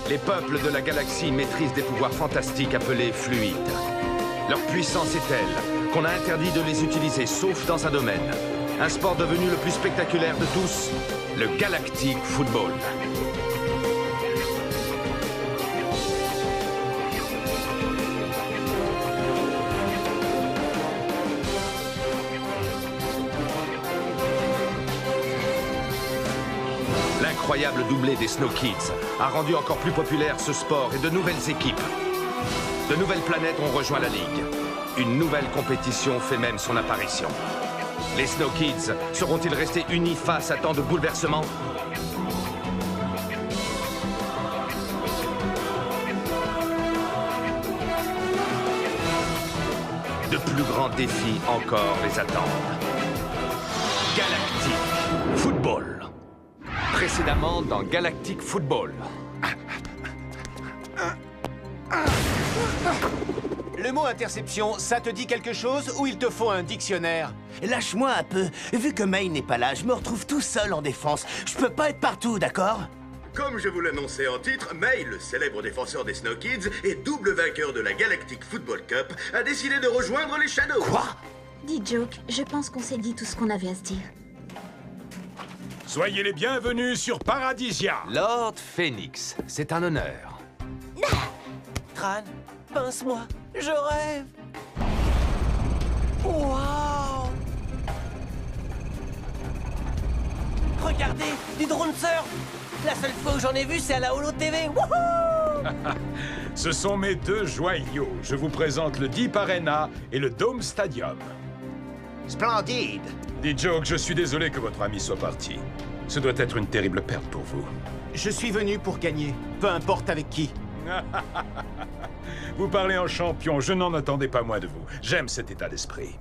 Les peuples de la galaxie maîtrisent des pouvoirs fantastiques appelés fluides. Leur puissance est telle qu'on a interdit de les utiliser sauf dans un domaine. Un sport devenu le plus spectaculaire de tous, le Galactic Football. L'incroyable doublé des Snow Kids a rendu encore plus populaire ce sport et de nouvelles équipes. De nouvelles planètes ont rejoint la Ligue. Une nouvelle compétition fait même son apparition. Les Snow Kids seront-ils restés unis face à tant de bouleversements? De plus grands défis encore les attendent. Galactic Football. Précédemment dans Galactic Football. Le mot interception, ça te dit quelque chose ou il te faut un dictionnaire? Lâche-moi un peu. Vu que May n'est pas là, je me retrouve tout seul en défense. Je peux pas être partout, d'accord? Comme je vous l'annonçais en titre, May, le célèbre défenseur des Snow Kids et double vainqueur de la Galactic Football Cup, a décidé de rejoindre les Shadows. Quoi? Dis Joke, je pense qu'on s'est dit tout ce qu'on avait à se dire. Soyez les bienvenus sur Paradisia. Lord Phoenix, c'est un honneur. Tran, pince-moi. Je rêve. Waouh! Regardez, du drone surf. La seule fois où j'en ai vu, c'est à la Holo TV. Wouhou! Ce sont mes deux joyaux. Je vous présente le Deep Arena et le Dome Stadium. Splendide! Dis Joke, je suis désolé que votre ami soit parti. Ce doit être une terrible perte pour vous. Je suis venu pour gagner, peu importe avec qui. Vous parlez en champion, je n'en attendais pas moins de vous. J'aime cet état d'esprit.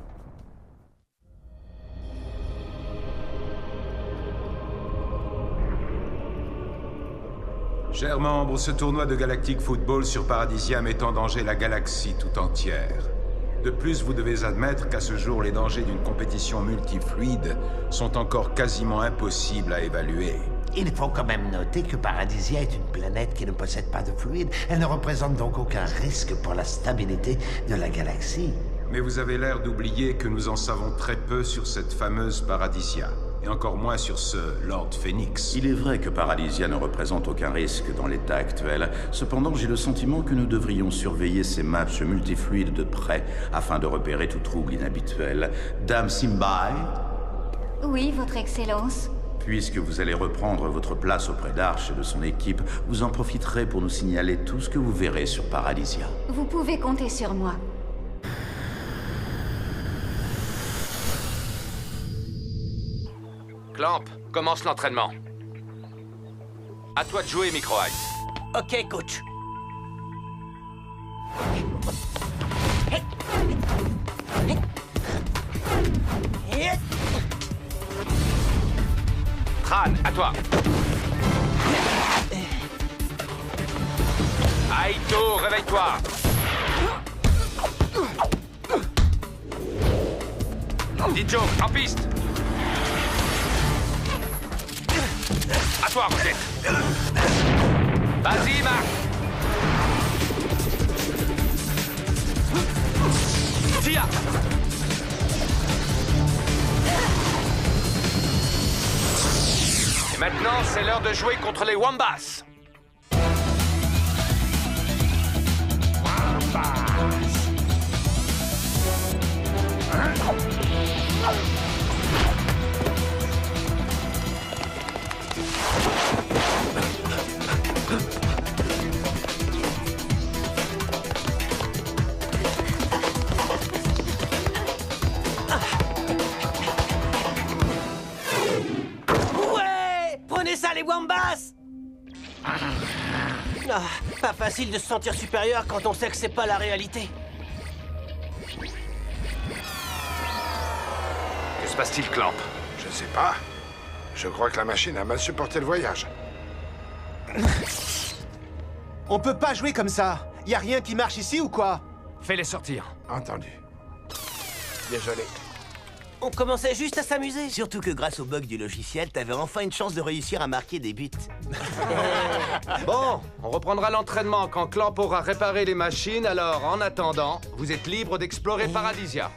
Chers membres, ce tournoi de Galactic Football sur Paradisia met en danger la galaxie tout entière. De plus, vous devez admettre qu'à ce jour, les dangers d'une compétition multifluide sont encore quasiment impossibles à évaluer. Il faut quand même noter que Paradisia est une planète qui ne possède pas de fluide. Elle ne représente donc aucun risque pour la stabilité de la galaxie. Mais vous avez l'air d'oublier que nous en savons très peu sur cette fameuse Paradisia. Et encore moins sur ce Lord Phoenix. Il est vrai que Paradisia ne représente aucun risque dans l'état actuel. Cependant, j'ai le sentiment que nous devrions surveiller ces matchs multifluides de près afin de repérer tout trouble inhabituel. Dame Simbai, Oui, Votre Excellence. puisque vous allez reprendre votre place auprès d'Arch et de son équipe, vous en profiterez pour nous signaler tout ce que vous verrez sur Paradisia. Vous pouvez compter sur moi. Clamp, commence l'entraînement. À toi de jouer, Micro Ice. Ok, coach. Tran, à toi. Aito, réveille-toi. Dijo, en piste. À toi, Rosette. Vas-y, Marc. Tia. Et maintenant, c'est l'heure de jouer contre les Wombats. Ouais! Prenez ça, les Wombats! Ah, pas facile de se sentir supérieur quand on sait que c'est pas la réalité. Que se passe-t-il, Clamp? Je sais pas. Je crois que la machine a mal supporté le voyage. On peut pas jouer comme ça. Y a rien qui marche ici ou quoi? Fais-les sortir. Entendu. Désolé. On commençait juste à s'amuser. Surtout que grâce au bug du logiciel, t'avais enfin une chance de réussir à marquer des buts. Bon, on reprendra l'entraînement quand Clamp aura réparé les machines, alors en attendant, vous êtes libre d'explorer Paradisia.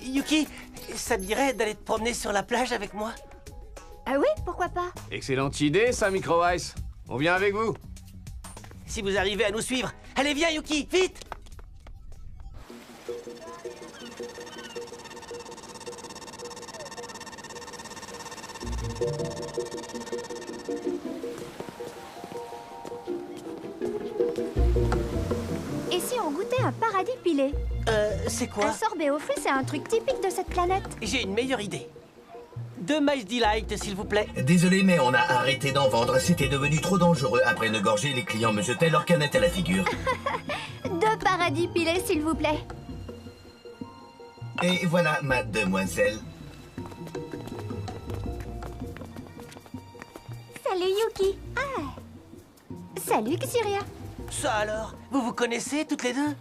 Yuki, ça te dirait d'aller te promener sur la plage avec moi? Ah oui, pourquoi pas? Excellente idée, ça, Micro Ice. On vient avec vous. Si vous arrivez à nous suivre. Allez, viens, Yuki, vite! Et si on goûtait un paradis pilé? C'est quoi? Un sorbet aux fruits, c'est un truc typique de cette planète. J'ai une meilleure idée. 2 Miles Delight, s'il vous plaît. Désolé, mais on a arrêté d'en vendre. C'était devenu trop dangereux. Après une gorgée, les clients me jetaient leur canette à la figure. 2 paradis pilés, s'il vous plaît. Et voilà, mademoiselle. Salut, Yuki. Ah. Salut, Xiria. Ça alors? Vous vous connaissez toutes les deux?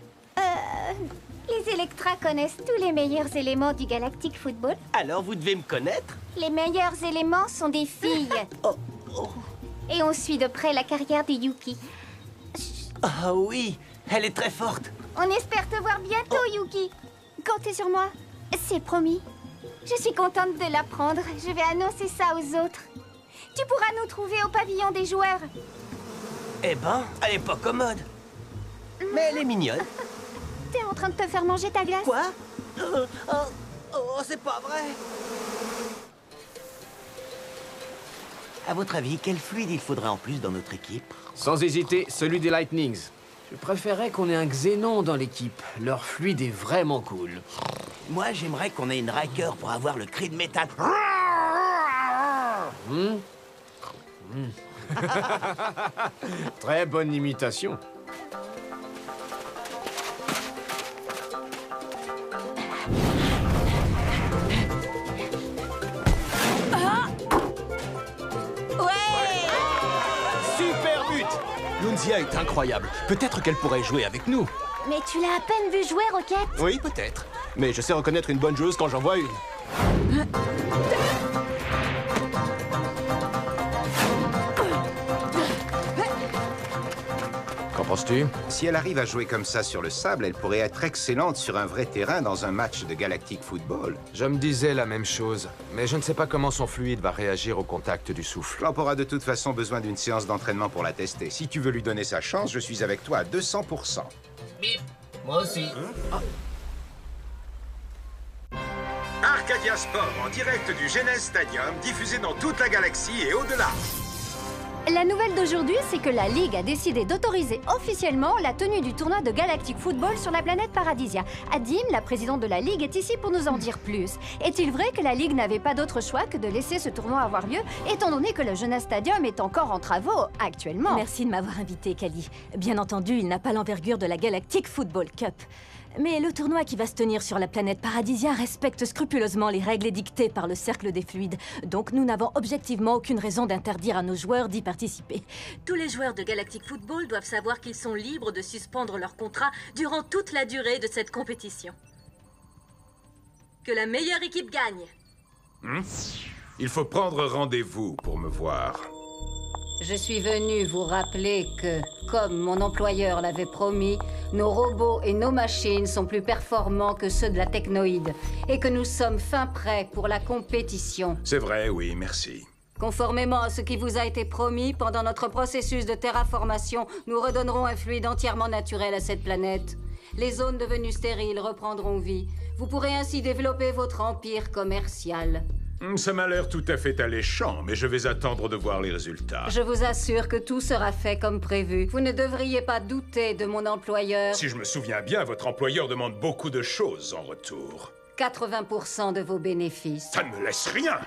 Les Electra connaissent tous les meilleurs éléments du Galactic Football. Alors vous devez me connaître? Les meilleurs éléments sont des filles. Et on suit de près la carrière de Yuki. Ah oui, elle est très forte. On espère te voir bientôt, Yuki. Comptez sur moi. C'est promis. Je suis contente de l'apprendre. Je vais annoncer ça aux autres. Tu pourras nous trouver au pavillon des joueurs. Eh ben, elle est pas commode. Mais elle est mignonne. T'es en train de te faire manger ta glace? Quoi? C'est pas vrai. À votre avis, quel fluide il faudrait en plus dans notre équipe? Sans hésiter, celui des Lightnings. Je préférerais qu'on ait un Xénon dans l'équipe. Leur fluide est vraiment cool. Moi, j'aimerais qu'on ait une Riker pour avoir le cri de métal. Très bonne imitation. Super but! Lunzia est incroyable. Peut-être qu'elle pourrait jouer avec nous. Mais tu l'as à peine vu jouer, Rocket. Oui, peut-être. Mais je sais reconnaître une bonne joueuse quand j'en vois une. Qu'en penses-tu? Si elle arrive à jouer comme ça sur le sable, elle pourrait être excellente sur un vrai terrain dans un match de Galactic Football. Je me disais la même chose, mais je ne sais pas comment son fluide va réagir au contact du souffle. Clamp aura de toute façon besoin d'une séance d'entraînement pour la tester. Si tu veux lui donner sa chance, je suis avec toi à 200%. Bip, moi aussi. Arcadia Sport en direct du Genes Stadium, diffusé dans toute la galaxie et au-delà. La nouvelle d'aujourd'hui, c'est que la Ligue a décidé d'autoriser officiellement la tenue du tournoi de Galactic Football sur la planète Paradisia. Adim, la présidente de la Ligue, est ici pour nous en dire plus. Est-il vrai que la Ligue n'avait pas d'autre choix que de laisser ce tournoi avoir lieu, étant donné que le Genes Stadium est encore en travaux actuellement? Merci de m'avoir invité, Kali. Bien entendu, il n'a pas l'envergure de la Galactic Football Cup. Mais le tournoi qui va se tenir sur la planète Paradisia respecte scrupuleusement les règles édictées par le Cercle des Fluides. Donc nous n'avons objectivement aucune raison d'interdire à nos joueurs d'y participer. Tous les joueurs de Galactic Football doivent savoir qu'ils sont libres de suspendre leur contrat durant toute la durée de cette compétition. Que la meilleure équipe gagne. Il faut prendre rendez-vous pour me voir. Je suis venu vous rappeler que, comme mon employeur l'avait promis, nos robots et nos machines sont plus performants que ceux de la Technoïde et que nous sommes fin prêts pour la compétition. C'est vrai, oui, merci. Conformément à ce qui vous a été promis, pendant notre processus de terraformation, nous redonnerons un fluide entièrement naturel à cette planète. Les zones devenues stériles reprendront vie. Vous pourrez ainsi développer votre empire commercial. Ça m'a l'air tout à fait alléchant, mais je vais attendre de voir les résultats. Je vous assure que tout sera fait comme prévu. Vous ne devriez pas douter de mon employeur. Si je me souviens bien, votre employeur demande beaucoup de choses en retour. 80% de vos bénéfices. Ça ne me laisse rien!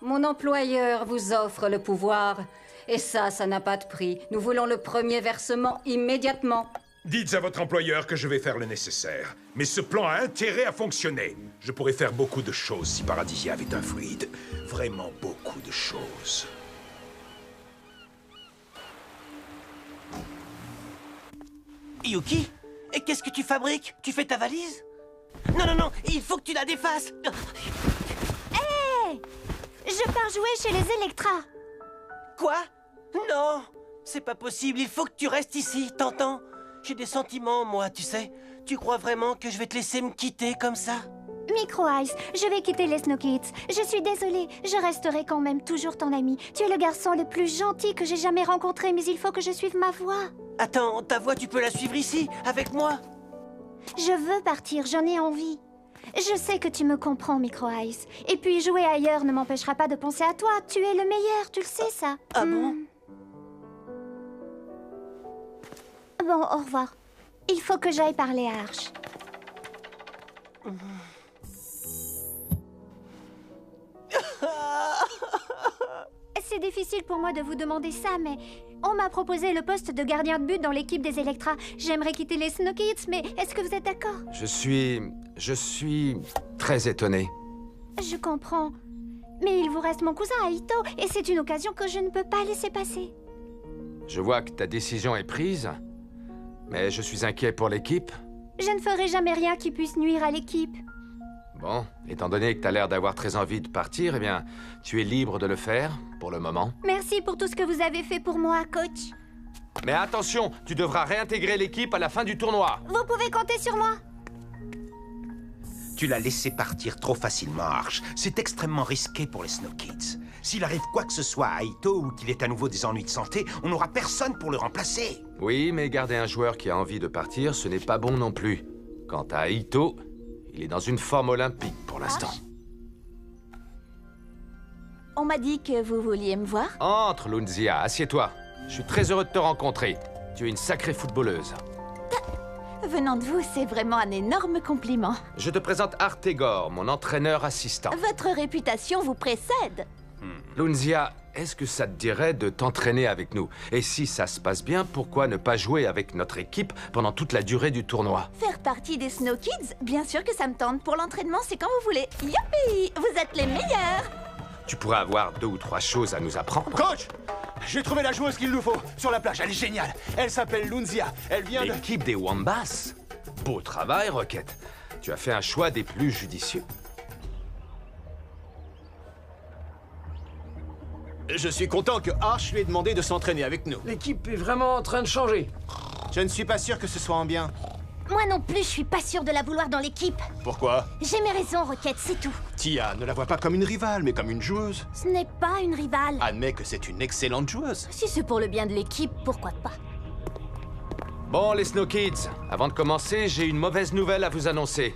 Mon employeur vous offre le pouvoir. Et ça n'a pas de prix. Nous voulons le premier versement immédiatement. Dites à votre employeur que je vais faire le nécessaire. Mais ce plan a intérêt à fonctionner. Je pourrais faire beaucoup de choses si Paradisia avait un fluide. Vraiment beaucoup de choses. Yuki? Et qu'est-ce que tu fabriques? Tu fais ta valise? Non, non, non, il faut que tu la défasses. Hé! Je pars jouer chez les Electra. Quoi? Non, c'est pas possible, il faut que tu restes ici, t'entends? J'ai des sentiments, moi, tu sais. Tu crois vraiment que je vais te laisser me quitter comme ça? Micro Ice, je vais quitter les Snow Kids. Je suis désolée, je resterai quand même toujours ton ami. Tu es le garçon le plus gentil que j'ai jamais rencontré, mais il faut que je suive ma voie. Attends, ta voix, tu peux la suivre ici, avec moi? Je veux partir, j'en ai envie. Je sais que tu me comprends, Micro Ice. Et puis jouer ailleurs ne m'empêchera pas de penser à toi. Tu es le meilleur, tu le sais, ça. Ah bon? Bon, au revoir. Il faut que j'aille parler à Arch. C'est difficile pour moi de vous demander ça, mais on m'a proposé le poste de gardien de but dans l'équipe des Electra. J'aimerais quitter les Snow Kids, mais est-ce que vous êtes d'accord? Je suis très étonné. Je comprends. Mais il vous reste mon cousin Aito, et c'est une occasion que je ne peux pas laisser passer. Je vois que ta décision est prise, mais je suis inquiet pour l'équipe. Je ne ferai jamais rien qui puisse nuire à l'équipe. Bon, étant donné que t'as l'air d'avoir très envie de partir, eh bien, tu es libre de le faire, pour le moment. Merci pour tout ce que vous avez fait pour moi, coach. Mais attention, tu devras réintégrer l'équipe à la fin du tournoi. Vous pouvez compter sur moi. Tu l'as laissé partir trop facilement, Arch. C'est extrêmement risqué pour les Snow Kids. S'il arrive quoi que ce soit à Aito ou qu'il ait à nouveau des ennuis de santé, on n'aura personne pour le remplacer. Oui, mais garder un joueur qui a envie de partir, ce n'est pas bon non plus. Quant à Aito, il est dans une forme olympique pour l'instant. On m'a dit que vous vouliez me voir. Entre, Lunzia, assieds-toi. Je suis très heureux de te rencontrer. Tu es une sacrée footballeuse. Venant de vous, c'est vraiment un énorme compliment. Je te présente Artegor, mon entraîneur assistant. Votre réputation vous précède. Lunzia, est-ce que ça te dirait de t'entraîner avec nous? Et si ça se passe bien, pourquoi ne pas jouer avec notre équipe pendant toute la durée du tournoi? Faire partie des Snow Kids? Bien sûr que ça me tente. Pour l'entraînement, c'est quand vous voulez. Youpi! Vous êtes les meilleurs! Tu pourrais avoir 2 ou 3 choses à nous apprendre. Coach! J'ai trouvé la joueuse qu'il nous faut, sur la plage. Elle est géniale. Elle s'appelle Lunzia. Elle vient de... L'équipe des Wombats? Beau travail, Rocket. Tu as fait un choix des plus judicieux. Je suis content que Arch lui ait demandé de s'entraîner avec nous. L'équipe est vraiment en train de changer. Je ne suis pas sûr que ce soit en bien. Moi non plus, je suis pas sûre de la vouloir dans l'équipe. Pourquoi? J'ai mes raisons, Rocket, c'est tout. Tia, ne la vois pas comme une rivale, mais comme une joueuse. Ce n'est pas une rivale. Admets que c'est une excellente joueuse. Si c'est pour le bien de l'équipe, pourquoi pas? Bon, les Snow Kids, avant de commencer, j'ai une mauvaise nouvelle à vous annoncer.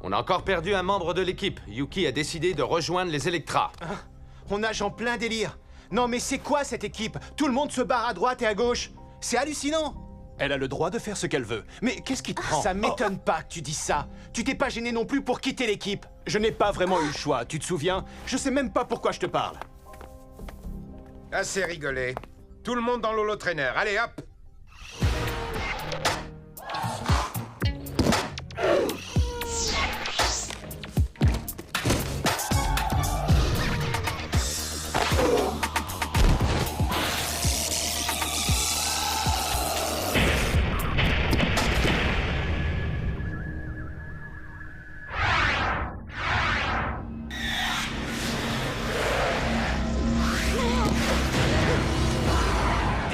On a encore perdu un membre de l'équipe. Yuki a décidé de rejoindre les Electra. On nage en plein délire. Non mais c'est quoi cette équipe? Tout le monde se barre à droite et à gauche. C'est hallucinant. Elle a le droit de faire ce qu'elle veut. Mais qu'est-ce qui te prend? Ça m'étonne pas que tu dises ça. Tu t'es pas gêné non plus pour quitter l'équipe. Je n'ai pas vraiment eu le choix, tu te souviens? Je sais même pas pourquoi je te parle. Assez rigolé. Tout le monde dans l'holo-trainer. Allez, hop!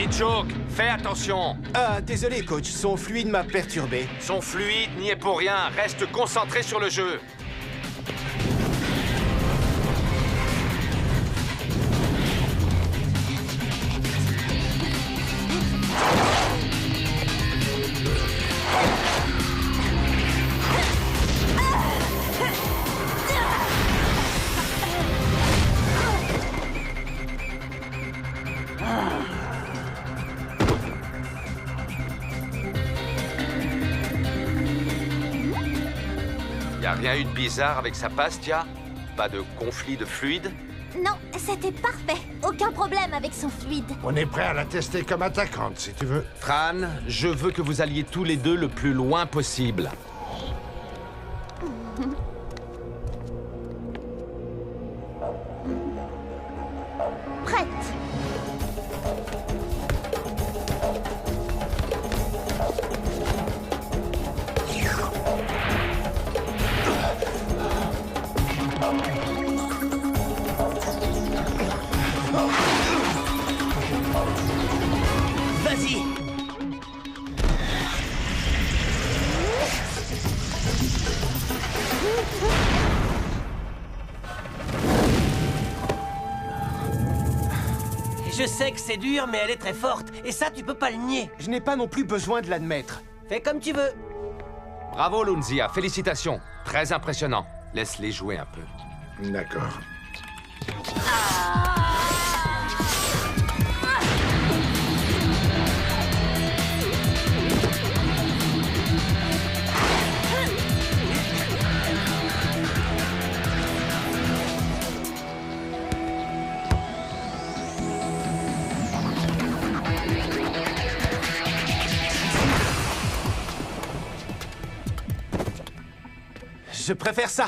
Joke, fais attention. Ah, désolé, coach. Son fluide m'a perturbé. Son fluide n'y est pour rien. Reste concentré sur le jeu. Y'a rien eu de bizarre avec sa passe, Tia? Pas de conflit de fluide? Non, c'était parfait. Aucun problème avec son fluide. On est prêt à la tester comme attaquante, si tu veux. Fran, je veux que vous alliez tous les deux le plus loin possible. Prête. Je sais que c'est dur, mais elle est très forte. Et ça, tu peux pas le nier. Je n'ai pas non plus besoin de l'admettre. Fais comme tu veux. Bravo, Lunzia. Félicitations. Très impressionnant. Laisse-les jouer un peu. D'accord. Je préfère ça.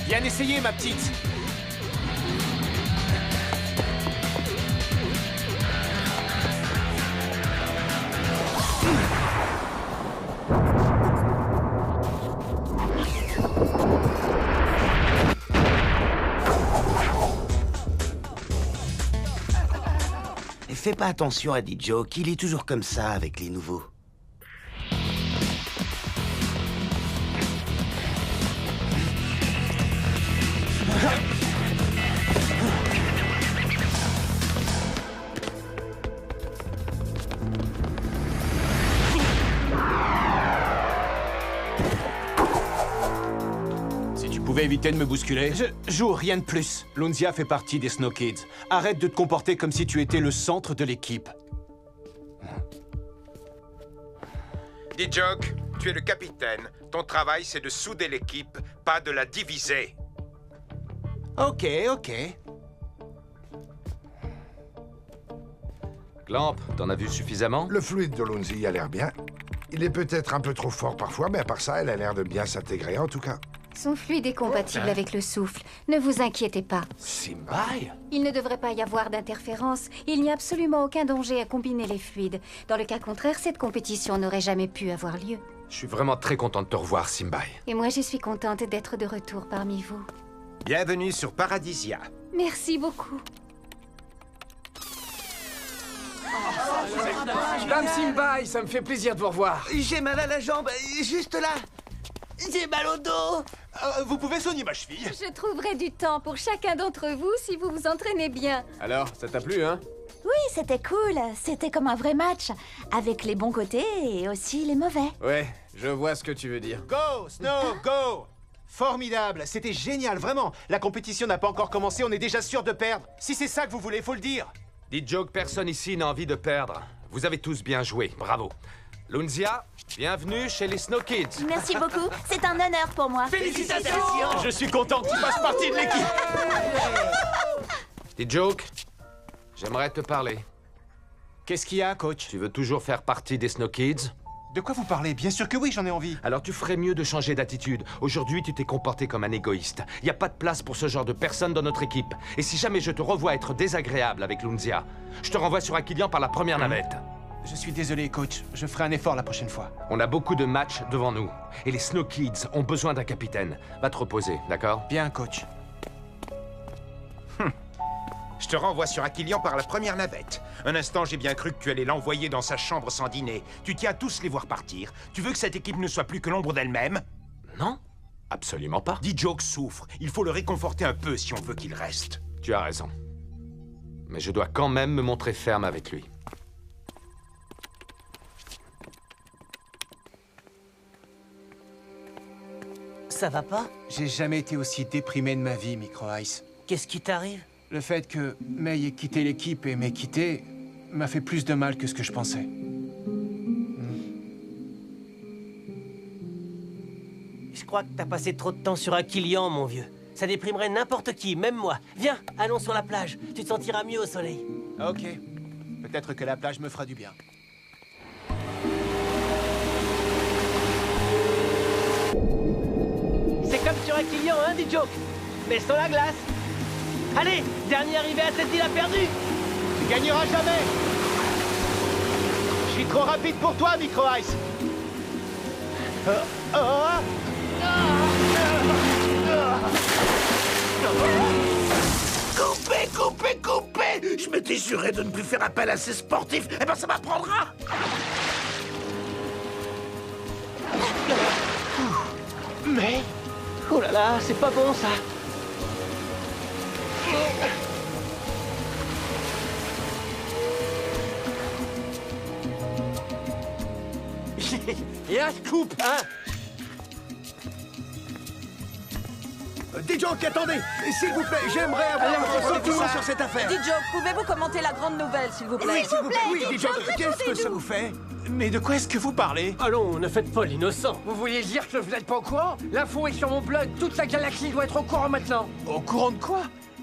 Bien essayé, ma petite. Et fais pas attention à D-Joke, il est toujours comme ça avec les nouveaux. Si tu pouvais éviter de me bousculer. Je joue, rien de plus. Lunzia fait partie des Snow Kids. Arrête de te comporter comme si tu étais le centre de l'équipe. D-Joke, tu es le capitaine. Ton travail, c'est de souder l'équipe, pas de la diviser. Ok. Clamp, t'en as vu suffisamment? Le fluide de Lunzi a l'air bien. Il est peut-être un peu trop fort parfois, mais à part ça, elle a l'air de bien s'intégrer en tout cas. Son fluide est compatible avec le souffle. Ne vous inquiétez pas. Simbai? Il ne devrait pas y avoir d'interférence. Il n'y a absolument aucun danger à combiner les fluides. Dans le cas contraire, cette compétition n'aurait jamais pu avoir lieu. Je suis vraiment très content de te revoir, Simbai. Et moi, je suis contente d'être de retour parmi vous. Bienvenue sur Paradisia. Merci beaucoup. Dame Simbai, ça me fait plaisir de vous revoir. J'ai mal à la jambe, juste là. J'ai mal au dos. Vous pouvez soigner ma cheville? Je trouverai du temps pour chacun d'entre vous si vous vous entraînez bien. Alors, ça t'a plu, hein? Oui, c'était cool. C'était comme un vrai match. Avec les bons côtés et aussi les mauvais. Ouais, je vois ce que tu veux dire. Go, Snow, go! Formidable, c'était génial, vraiment. La compétition n'a pas encore commencé, on est déjà sûr de perdre. Si c'est ça que vous voulez, faut le dire. D-Joke, personne ici n'a envie de perdre. Vous avez tous bien joué, bravo. Lunzia, bienvenue chez les Snow Kids. Merci beaucoup, c'est un honneur pour moi. Félicitations. Je suis content que tu fasses partie de l'équipe. D-Joke, j'aimerais te parler. Qu'est-ce qu'il y a, coach? Tu veux toujours faire partie des Snow Kids? De quoi vous parlez? Bien sûr que oui, j'en ai envie. Alors tu ferais mieux de changer d'attitude. Aujourd'hui, tu t'es comporté comme un égoïste. Il n'y a pas de place pour ce genre de personne dans notre équipe. Et si jamais je te revois être désagréable avec Lunzia, je te renvoie sur Aquilian par la première navette. Je suis désolé, coach. Je ferai un effort la prochaine fois. On a beaucoup de matchs devant nous. Et les Snow Kids ont besoin d'un capitaine. Va te reposer, d'accord? Bien, coach. Je te renvoie sur Aquilian par la première navette. Un instant, j'ai bien cru que tu allais l'envoyer dans sa chambre sans dîner. Tu tiens à tous les voir partir. Tu veux que cette équipe ne soit plus que l'ombre d'elle-même? Non, absolument pas. D-Joke souffre. Il faut le réconforter un peu si on veut qu'il reste. Tu as raison. Mais je dois quand même me montrer ferme avec lui. Ça va pas? J'ai jamais été aussi déprimé de ma vie, Micro Ice. Qu'est-ce qui t'arrive? Le fait que May ait quitté l'équipe et m'ait quitté m'a fait plus de mal que ce que je pensais. Je crois que t'as passé trop de temps sur Aquilian, mon vieux. Ça déprimerait n'importe qui, même moi. Viens, allons sur la plage. Tu te sentiras mieux au soleil. Ok. Peut-être que la plage me fera du bien. un client, hein, D-Joke? Mets sur la glace. Allez, dernier arrivé à cette île a perdu. Tu gagneras jamais. Je suis trop rapide pour toi, Micro Ice. Coupez, coupez, coupez! Je m'étais juré de ne plus faire appel à ces sportifs. Eh ben, ça m'apprendra! Mais... Oh là là, c'est pas bon, ça. Et un scoop, hein? D-Joke, attendez! S'il vous plaît, j'aimerais avoir votre sentiment sur cette affaire. D-Joke, pouvez-vous commenter la grande nouvelle, s'il vous plaît? Oui, s'il vous plaît, oui, D-Joke, qu'est-ce que ça vous fait? Mais de quoi est-ce que vous parlez? Allons, ne faites pas l'innocent. Vous vouliez dire que vous n'êtes pas au courant? L'info est sur mon blog, toute la galaxie doit être au courant maintenant. Au courant de quoi?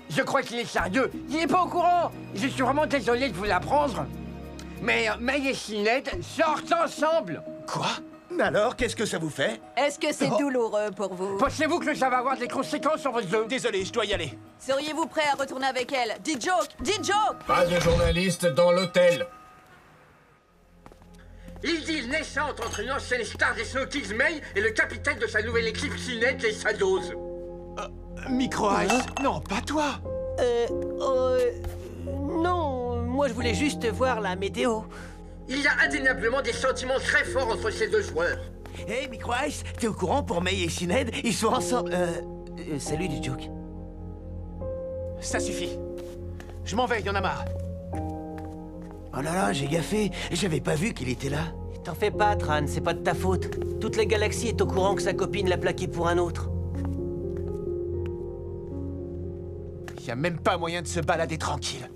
Je crois qu'il est sérieux. Il n'est pas au courant. Je suis vraiment désolé de vous l'apprendre. Mais May et Sinead sortent ensemble. Quoi? Alors, qu'est-ce que ça vous fait? Est-ce que c'est douloureux pour vous? Pensez-vous que ça va avoir des conséquences sur vos œufs? Désolé, je dois y aller. Seriez-vous prêt à retourner avec elle? D-Joke! D-Joke! Pas de journaliste dans l'hôtel. Idylle naissante entre une ancienne star des Snow Kids, May, et le capitaine de sa nouvelle équipe, Sinead, les Shadows. Micro Ice? Non, pas toi. Non, moi je voulais juste voir la météo. Il y a indéniablement des sentiments très forts entre ces deux joueurs. Hey, Micro Ice, t'es au courant pour May et Sinead? Ils sont ensemble. Salut, D-Joke. Ça suffit. Je m'en vais, y en a marre. Oh là là, j'ai gaffé. J'avais pas vu qu'il était là. T'en fais pas, Tran, c'est pas de ta faute. Toute la galaxie est au courant que sa copine l'a plaqué pour un autre. Y a même pas moyen de se balader tranquille.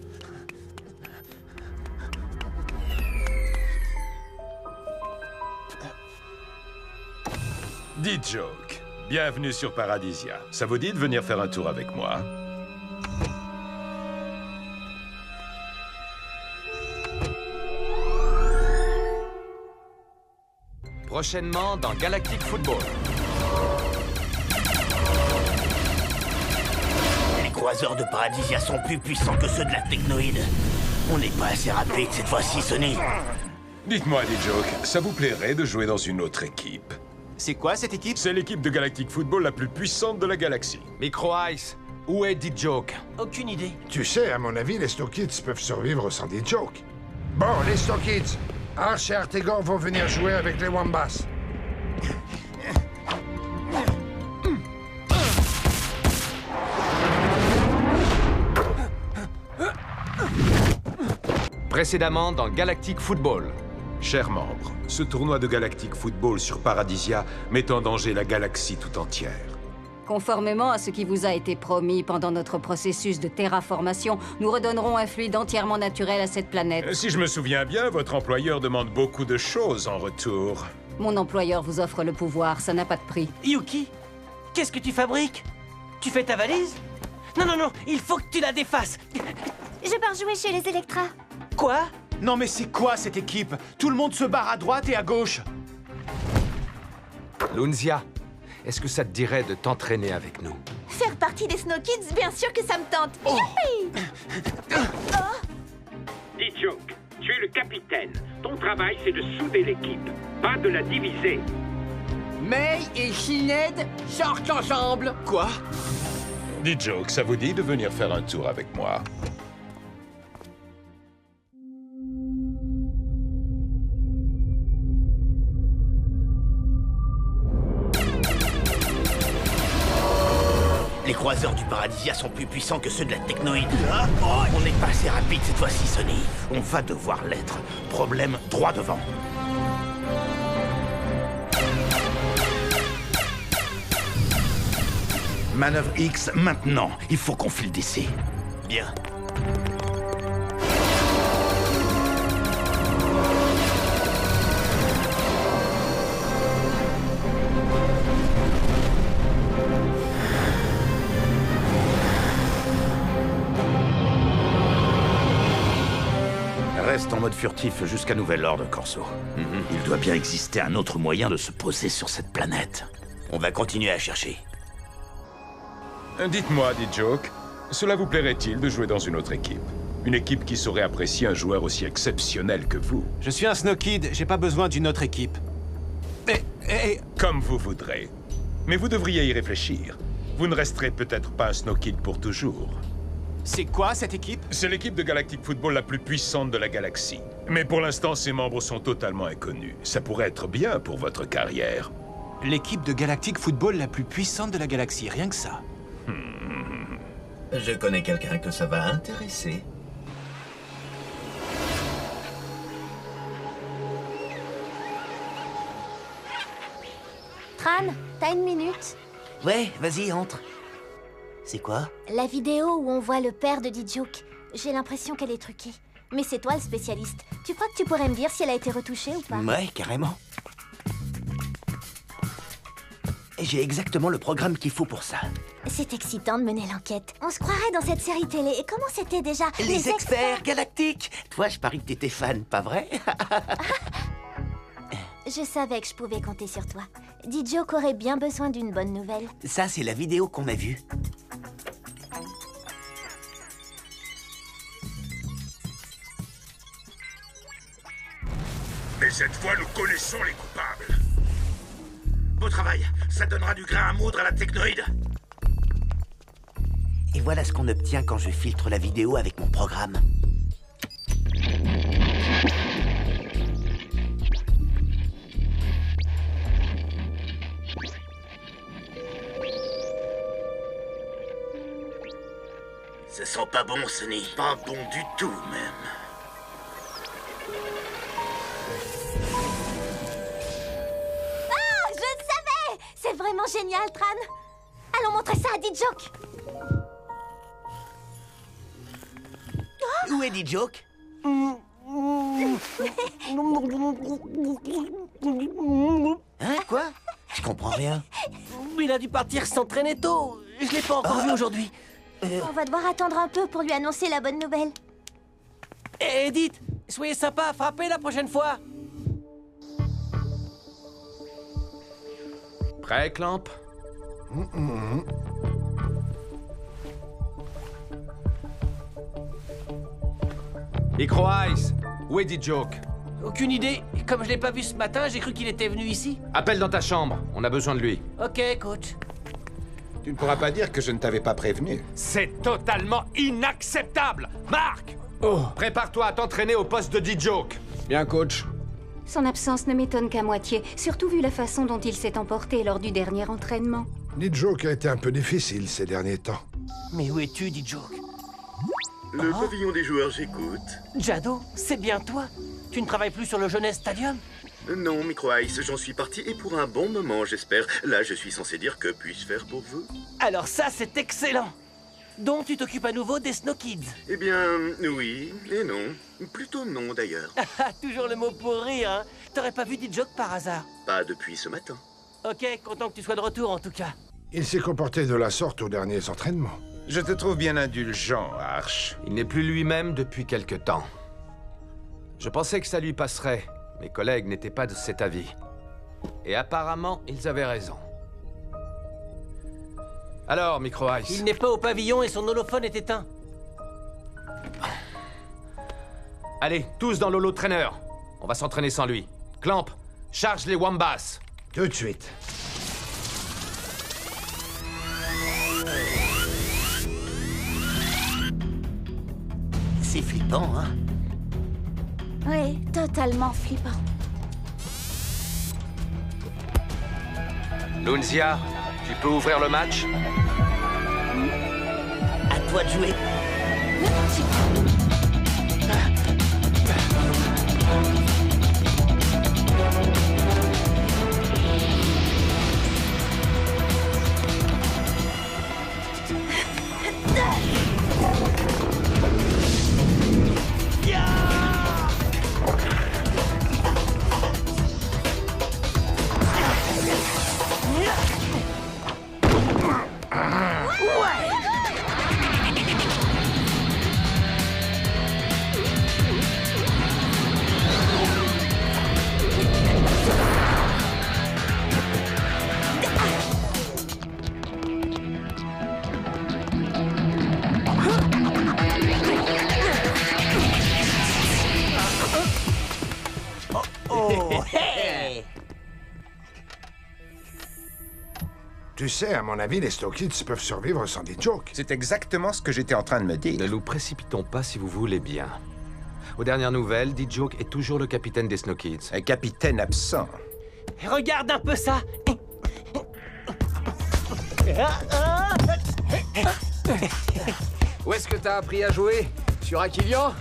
D-Joke, bienvenue sur Paradisia. Ça vous dit de venir faire un tour avec moi? Prochainement dans Galactic Football. Les croiseurs de Paradisia sont plus puissants que ceux de la technoïde. On n'est pas assez rapide cette fois-ci, Sony. Dites-moi, D-Joke, ça vous plairait de jouer dans une autre équipe? C'est quoi cette équipe? C'est l'équipe de Galactic Football la plus puissante de la galaxie. Micro Ice, où est D-Joke? Aucune idée. Tu sais, à mon avis, les Snow Kids peuvent survivre sans des jokes. Bon, les Snow Kids, Arch et Artegon vont venir jouer avec les Wombats. Précédemment dans Galactic Football. Chers membres, ce tournoi de Galactic Football sur Paradisia met en danger la galaxie tout entière. Conformément à ce qui vous a été promis pendant notre processus de terraformation, nous redonnerons un fluide entièrement naturel à cette planète. Si je me souviens bien, votre employeur demande beaucoup de choses en retour. Mon employeur vous offre le pouvoir, ça n'a pas de prix. Yuki, qu'est-ce que tu fabriques? Tu fais ta valise? Non, non, non, il faut que tu la défasses. Je pars jouer chez les Electra. Quoi? Non mais c'est quoi cette équipe? Tout le monde se barre à droite et à gauche. Lunzia, est-ce que ça te dirait de t'entraîner avec nous? Faire partie des Snow Kids, bien sûr que ça me tente. D-Joke, tu es le capitaine. Ton travail, c'est de souder l'équipe, pas de la diviser. May et Sinead sortent ensemble. Quoi? D-Joke, ça vous dit de venir faire un tour avec moi? Les croiseurs du Paradisia sont plus puissants que ceux de la technoïde. On n'est pas assez rapide cette fois-ci, Sony. On va devoir l'être. Problème droit devant. Manœuvre X maintenant. Il faut qu'on file d'essai. Bien. Reste en mode furtif jusqu'à nouvel ordre, Corso. Il doit bien exister un autre moyen de se poser sur cette planète. On va continuer à chercher. Dites-moi, dit Joke, cela vous plairait-il de jouer dans une autre équipe? Une équipe qui saurait apprécier un joueur aussi exceptionnel que vous? Je suis un Snow Kid, j'ai pas besoin d'une autre équipe. Comme vous voudrez. Mais vous devriez y réfléchir. Vous ne resterez peut-être pas un Snow Kid pour toujours. C'est quoi cette équipe? C'est l'équipe de Galactic Football la plus puissante de la galaxie. Mais pour l'instant, ses membres sont totalement inconnus. Ça pourrait être bien pour votre carrière. L'équipe de Galactic Football la plus puissante de la galaxie, rien que ça. Je connais quelqu'un que ça va intéresser. Tran, t'as une minute? Ouais, vas-y, entre. C'est quoi? La vidéo où on voit le père de D-Joke. J'ai l'impression qu'elle est truquée. Mais c'est toi le spécialiste. Tu crois que tu pourrais me dire si elle a été retouchée ou pas? Ouais, carrément. J'ai exactement le programme qu'il faut pour ça. C'est excitant de mener l'enquête. On se croirait dans cette série télé. Et comment c'était déjà? Les experts galactiques! Toi, je parie que t'étais fan, pas vrai? Je savais que je pouvais compter sur toi. D-Joke aurait bien besoin d'une bonne nouvelle. Ça, c'est la vidéo qu'on a vue. Mais cette fois, nous connaissons les coupables. Beau travail, ça donnera du grain à moudre à la technoïde. Et voilà ce qu'on obtient quand je filtre la vidéo avec mon programme. Ça sent pas bon, Sonny. Pas bon du tout, même. Ah, je le savais! C'est vraiment génial, Tran. Allons montrer ça à D-Joke. Où est D-Joke? Hein, quoi? Je comprends rien. Il a dû partir s'entraîner tôt. Je l'ai pas encore vu aujourd'hui. On va devoir attendre un peu pour lui annoncer la bonne nouvelle. Edith, soyez sympa, frappez la prochaine fois. Prêt, Clamp? Micro Ice, où est D-Joke? Aucune idée. Comme je l'ai pas vu ce matin, j'ai cru qu'il était venu ici. Appelle dans ta chambre, on a besoin de lui. Ok, coach. Tu ne pourras pas dire que je ne t'avais pas prévenu. C'est totalement inacceptable! Marc! Oh, prépare-toi à t'entraîner au poste de D-Joke. Bien, coach. Son absence ne m'étonne qu'à moitié, surtout vu la façon dont il s'est emporté lors du dernier entraînement. D-Joke a été un peu difficile ces derniers temps. Mais où es-tu, D-Joke? Le pavillon des joueurs, j'écoute. Jado, c'est bien toi? Tu ne travailles plus sur le Jeunesse Stadium? Non, Micro Ice, j'en suis parti et pour un bon moment, j'espère. Là, je suis censé dire que puis-je faire pour vous? Alors ça, c'est excellent. Donc tu t'occupes à nouveau des Snow Kids? Eh bien, oui et non. Plutôt non, d'ailleurs. Toujours le mot pour rire, hein? T'aurais pas vu D-Joke par hasard? Pas depuis ce matin. Ok, content que tu sois de retour en tout cas. Il s'est comporté de la sorte aux derniers entraînements. Je te trouve bien indulgent, Arch. Il n'est plus lui-même depuis quelque temps. Je pensais que ça lui passerait. Mes collègues n'étaient pas de cet avis. Et apparemment, ils avaient raison. Alors, Micro Ice? Il n'est pas au pavillon et son holophone est éteint. Allez, tous dans l'holo trainer. On va s'entraîner sans lui. Clamp, charge les Wombas. Tout de suite. C'est flippant, hein? Oui, totalement flippant. Lunzia, tu peux ouvrir le match? À toi de jouer. Hey! Tu sais, à mon avis, les Snow Kids peuvent survivre sans des jokes. C'est exactement ce que j'étais en train de me dire. Ne nous précipitons pas si vous voulez bien. Aux dernières nouvelles, D-Joke est toujours le capitaine des Snow Kids. Un capitaine absent. Regarde un peu ça. Où est-ce que t'as appris à jouer? Sur Aquilian?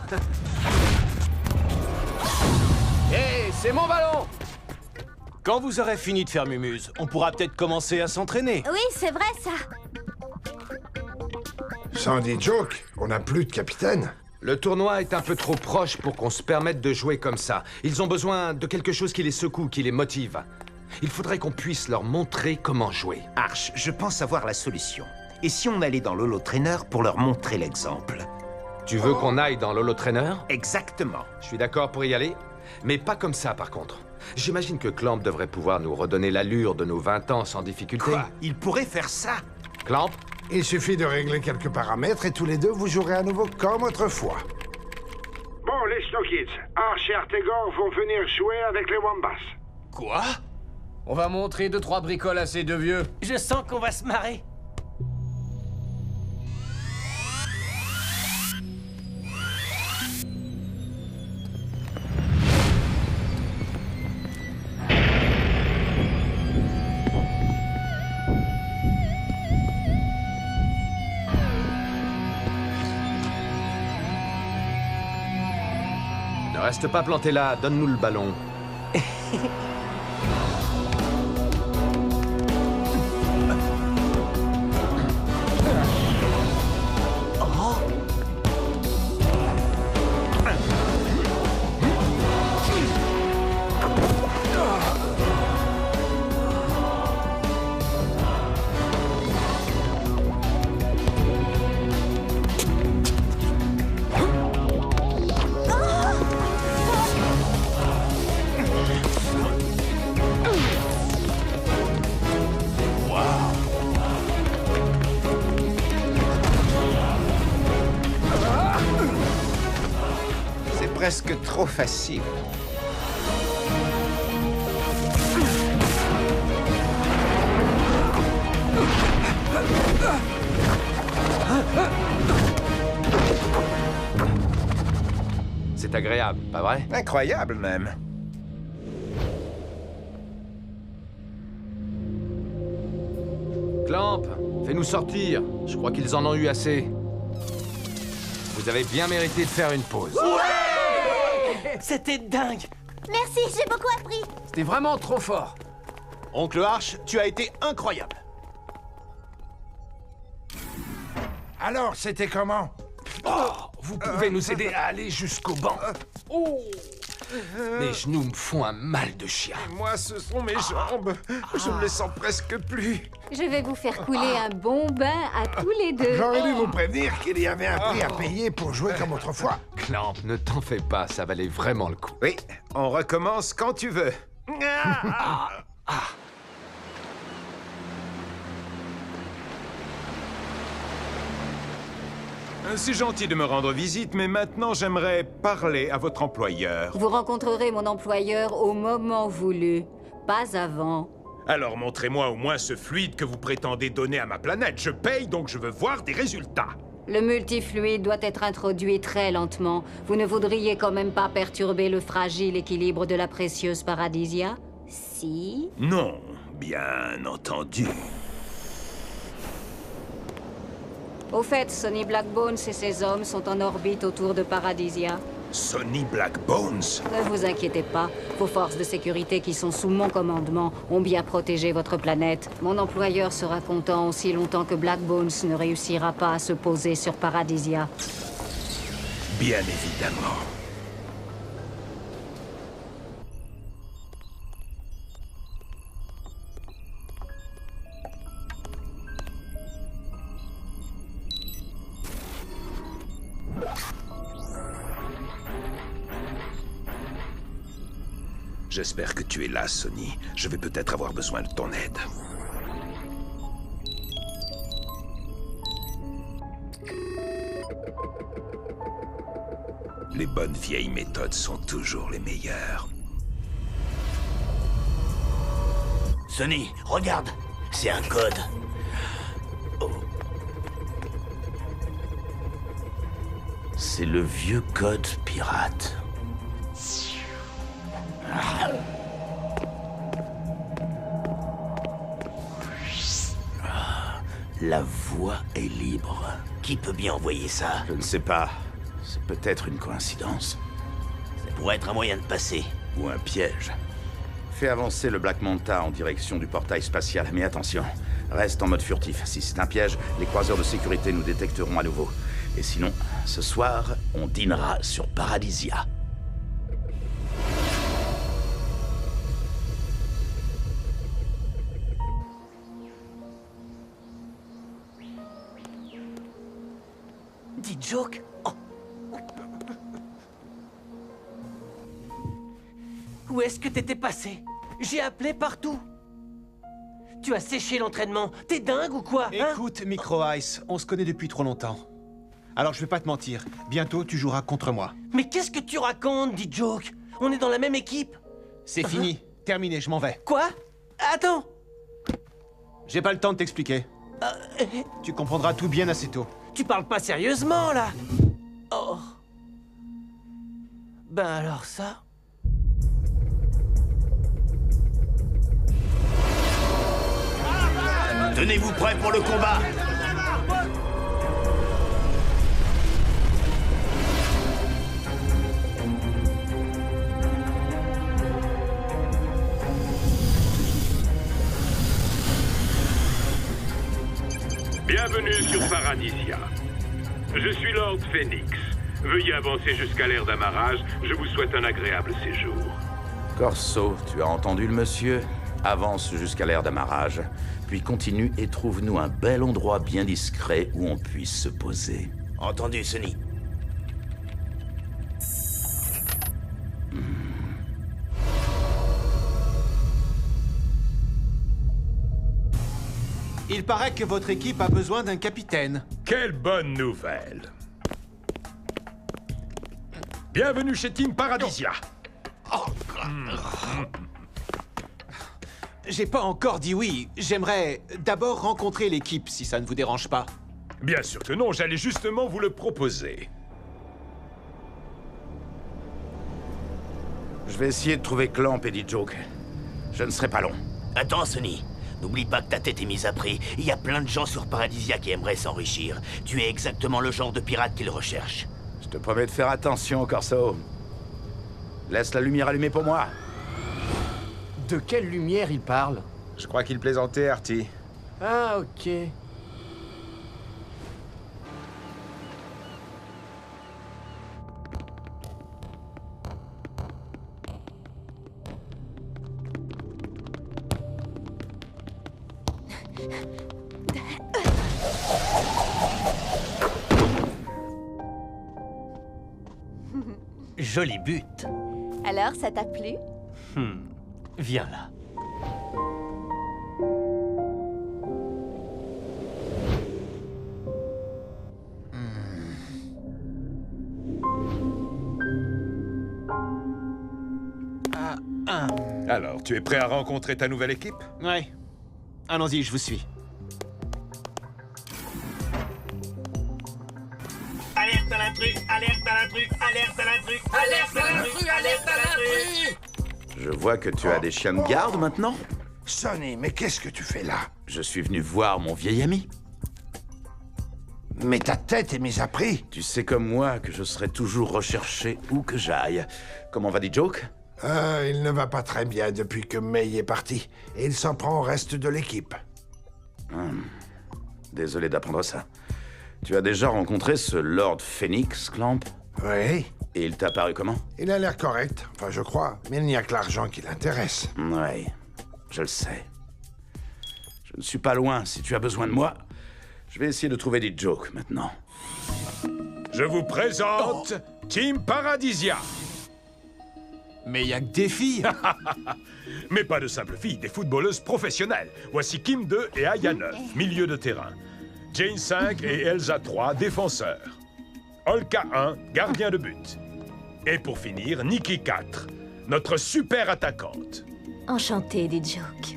Hé, c'est mon ballon! Quand vous aurez fini de faire mumuse, on pourra peut-être commencer à s'entraîner. Oui, c'est vrai ça. Sans des jokes, on n'a plus de capitaine. Le tournoi est un peu trop proche pour qu'on se permette de jouer comme ça. Ils ont besoin de quelque chose qui les secoue, qui les motive. Il faudrait qu'on puisse leur montrer comment jouer. Arch, je pense avoir la solution. Et si on allait dans l'Holo Trainer pour leur montrer l'exemple? Tu veux qu'on aille dans l'Holo Trainer? Exactement. Je suis d'accord pour y aller, mais pas comme ça par contre. J'imagine que Clamp devrait pouvoir nous redonner l'allure de nos 20 ans sans difficulté. Quoi? Il pourrait faire ça? Clamp? Il suffit de régler quelques paramètres et tous les deux, vous jouerez à nouveau comme autrefois. Bon, les Snow Kids, Arch et Artegor vont venir jouer avec les Wombats. Quoi? On va montrer 2-3 bricoles à ces deux vieux. Je sens qu'on va se marrer. Ne reste pas planté là, donne-nous le ballon. C'est presque trop facile. C'est agréable, pas vrai? Incroyable même. Clamp, fais-nous sortir. Je crois qu'ils en ont eu assez. Vous avez bien mérité de faire une pause. Ouais! C'était dingue. Merci, j'ai beaucoup appris. C'était vraiment trop fort. Oncle Arch, tu as été incroyable. Alors, c'était comment? Vous pouvez nous aider à aller jusqu'au banc. Mes genoux me font un mal de chien. Moi, ce sont mes jambes. Je ne les sens presque plus. Je vais vous faire couler un bon bain à tous les deux. J'aurais dû vous prévenir qu'il y avait un prix à payer pour jouer comme autrefois. Clamp, ne t'en fais pas, ça valait vraiment le coup. Oui, on recommence quand tu veux. C'est gentil de me rendre visite, mais maintenant j'aimerais parler à votre employeur. Vous rencontrerez mon employeur au moment voulu, pas avant. Alors montrez-moi au moins ce fluide que vous prétendez donner à ma planète. Je paye, donc je veux voir des résultats. Le multifluide doit être introduit très lentement. Vous ne voudriez quand même pas perturber le fragile équilibre de la précieuse Paradisia? Si? Non, bien entendu. Au fait, Sonny Blackbones et ses hommes sont en orbite autour de Paradisia. Sonny Blackbones? Ne vous inquiétez pas, vos forces de sécurité qui sont sous mon commandement ont bien protégé votre planète. Mon employeur sera content aussi longtemps que Blackbones ne réussira pas à se poser sur Paradisia. Bien évidemment. J'espère que tu es là, Sonny. Je vais peut-être avoir besoin de ton aide. Les bonnes vieilles méthodes sont toujours les meilleures. Sonny, regarde. C'est un code. Oh. C'est le vieux code pirate. Ah. La voie est libre. Qui peut bien envoyer ça? Je ne sais pas. C'est peut-être une coïncidence. Ça pourrait être un moyen de passer. Ou un piège. Fais avancer le Black Manta en direction du portail spatial. Mais attention, reste en mode furtif. Si c'est un piège, les croiseurs de sécurité nous détecteront à nouveau. Et sinon, ce soir, on dînera sur Paradisia. D-Joke? Oh. Où est-ce que t'étais passé? J'ai appelé partout. Tu as séché l'entraînement. T'es dingue ou quoi? Écoute, Micro Ice, on se connaît depuis trop longtemps. Alors je vais pas te mentir, bientôt tu joueras contre moi. Mais qu'est-ce que tu racontes, D-Joke? On est dans la même équipe. C'est fini, terminé, je m'en vais. Quoi? Attends. J'ai pas le temps de t'expliquer. Tu comprendras tout bien assez tôt. Tu parles pas sérieusement, là? Oh. Ben alors ça... Tenez-vous prêts pour le combat! Bienvenue sur Paradisia. Je suis Lord Phoenix. Veuillez avancer jusqu'à l'aire d'amarrage. Je vous souhaite un agréable séjour. Corso, tu as entendu le monsieur? Avance jusqu'à l'aire d'amarrage, puis continue et trouve-nous un bel endroit bien discret où on puisse se poser. Entendu, Sonny. Il paraît que votre équipe a besoin d'un capitaine. Quelle bonne nouvelle! Bienvenue chez Team Paradisia. J'ai pas encore dit oui. J'aimerais d'abord rencontrer l'équipe, si ça ne vous dérange pas. Bien sûr que non, j'allais justement vous le proposer. Je vais essayer de trouver Clamp et D-Joke. Je ne serai pas long. Attends, Sonny. N'oublie pas que ta tête est mise à prix. Il y a plein de gens sur Paradisia qui aimeraient s'enrichir. Tu es exactement le genre de pirate qu'ils recherchent. Je te promets de faire attention, Corso. Laisse la lumière allumée pour moi. De quelle lumière il parle? Je crois qu'il plaisantait, Artie. Ah, ok. Joli but. Alors, ça t'a plu? Viens là. Alors, tu es prêt à rencontrer ta nouvelle équipe? Ouais. Allons-y, je vous suis. Alerte à l'intrus! Alerte à l'intrus! Alerte à l'intrus! Alerte à l'intrus! Alerte à l'intrus! Je vois que tu as des chiens de garde maintenant. Sonny, mais qu'est-ce que tu fais là? Je suis venu voir mon vieil ami. Mais ta tête est mise à prix. Tu sais comme moi que je serai toujours recherché où que j'aille. Comment va D-Joke? Il ne va pas très bien depuis que May est parti. Et il s'en prend au reste de l'équipe. Désolé d'apprendre ça. Tu as déjà rencontré ce Lord Phoenix, Clamp? Oui. Et il t'a paru comment? Il a l'air correct, enfin je crois. Mais il n'y a que l'argent qui l'intéresse. Oui, je le sais. Je ne suis pas loin. Si tu as besoin de moi, je vais essayer de trouver des jokes maintenant. Je vous présente Team Paradisia. Mais il y a que des filles. Mais pas de simples filles, des footballeuses professionnelles. Voici Kim 2 et Aya 9, milieu de terrain. Jane 5 et Elsa 3, défenseurs. Olka 1, gardien de but. Et pour finir, Nikki 4, notre super attaquante. Enchantée, D-Joke.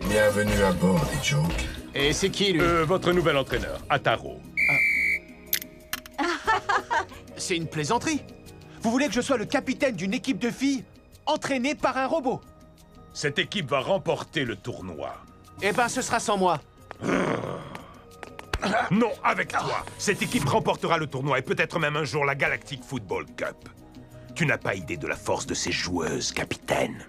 Bienvenue à bord, Joke. Et c'est qui, lui? Votre nouvel entraîneur, Ataro. C'est une plaisanterie. Vous voulez que je sois le capitaine d'une équipe de filles entraînée par un robot? Cette équipe va remporter le tournoi. Eh ben, ce sera sans moi. Non, avec toi. Cette équipe remportera le tournoi et peut-être même un jour la Galactic Football Cup. Tu n'as pas idée de la force de ces joueuses, capitaine.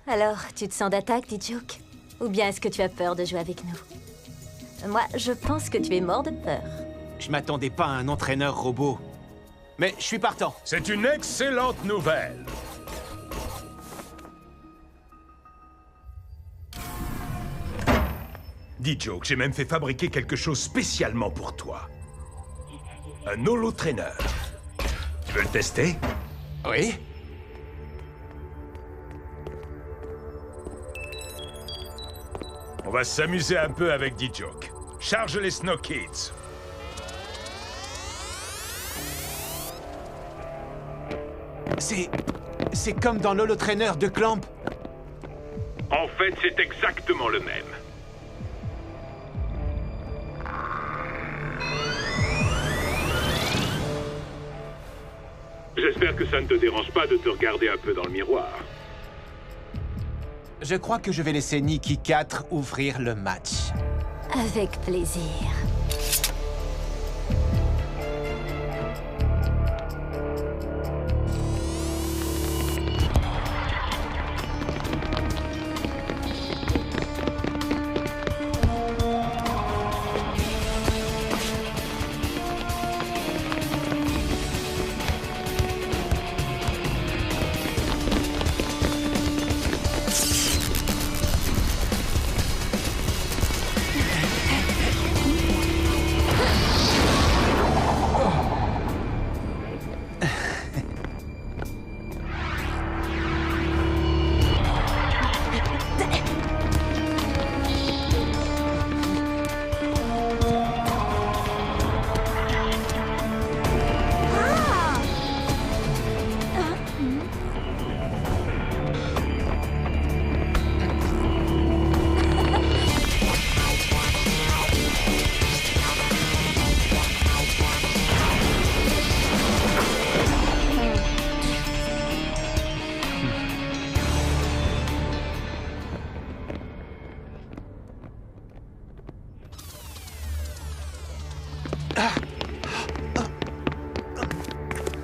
Alors, tu te sens d'attaque, Joke? Ou bien est-ce que tu as peur de jouer avec nous? Moi, je pense que tu es mort de peur. Je m'attendais pas à un entraîneur robot. Mais je suis partant. C'est une excellente nouvelle. Dis, Joke, j'ai même fait fabriquer quelque chose spécialement pour toi. Un holotraîneur. Tu veux le tester? Oui. On va s'amuser un peu avec D-Joke. Charge les Snow Kids. C'est comme dans l'holotraîneur de Clamp. En fait, c'est exactement le même. J'espère que ça ne te dérange pas de te regarder un peu dans le miroir. Je crois que je vais laisser Nikki 4 ouvrir le match. Avec plaisir.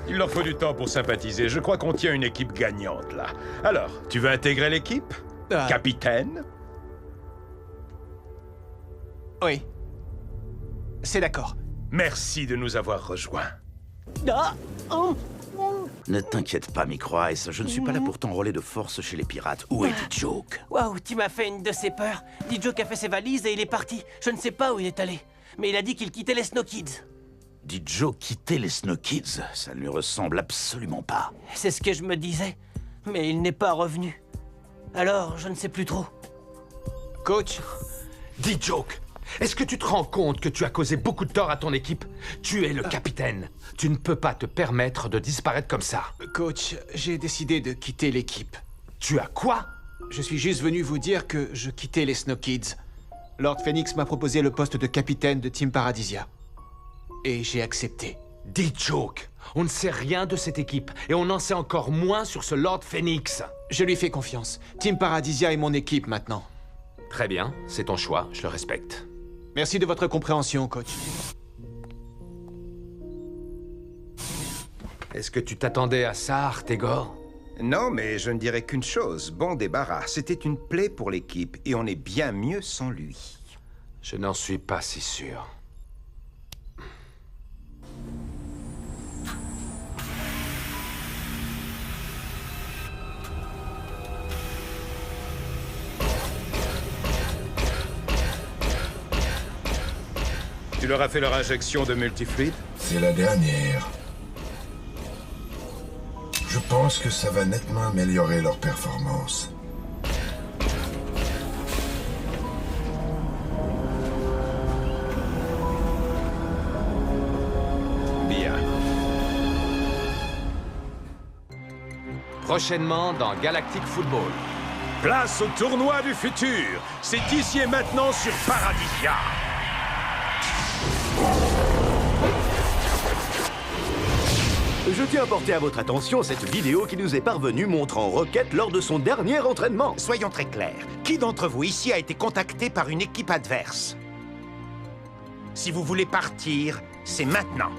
Il leur faut du temps pour sympathiser. Je crois qu'on tient une équipe gagnante, là. Alors, tu veux intégrer l'équipe? Capitaine? Oui. C'est d'accord. Merci de nous avoir rejoints. Ne t'inquiète pas, Microice, je ne suis pas là pour t'enrôler de force chez les pirates. Où est D-Joke? Waouh, tu m'as fait une de ces peurs. D-Joke a fait ses valises et il est parti. Je ne sais pas où il est allé. Mais il a dit qu'il quittait les Snow Kids. D-Joke quittait les Snow Kids? Ça ne lui ressemble absolument pas. C'est ce que je me disais. Mais il n'est pas revenu. Alors, je ne sais plus trop. Coach, D-Joke, est-ce que tu te rends compte que tu as causé beaucoup de tort à ton équipe? Tu es le capitaine. Tu ne peux pas te permettre de disparaître comme ça. Coach, j'ai décidé de quitter l'équipe. Tu as quoi? Je suis juste venu vous dire que je quittais les Snow Kids. Lord Phoenix m'a proposé le poste de capitaine de Team Paradisia. Et j'ai accepté. D-Joke, on ne sait rien de cette équipe, et on en sait encore moins sur ce Lord Phoenix. Je lui fais confiance. Team Paradisia est mon équipe maintenant. Très bien, c'est ton choix, je le respecte. Merci de votre compréhension, coach. Est-ce que tu t'attendais à ça, Artegor? Non, mais je ne dirais qu'une chose. Bon débarras. C'était une plaie pour l'équipe, et on est bien mieux sans lui. Je n'en suis pas si sûr. Tu leur as fait leur injection de multifluide? C'est la dernière. Je pense que ça va nettement améliorer leur performance. Bien. Prochainement dans Galactic Football. Place au tournoi du futur. C'est ici et maintenant sur Paradisia. Je tiens à porter à votre attention cette vidéo qui nous est parvenue montrant Rocket lors de son dernier entraînement. Soyons très clairs. Qui d'entre vous ici a été contacté par une équipe adverse? Si vous voulez partir, c'est maintenant.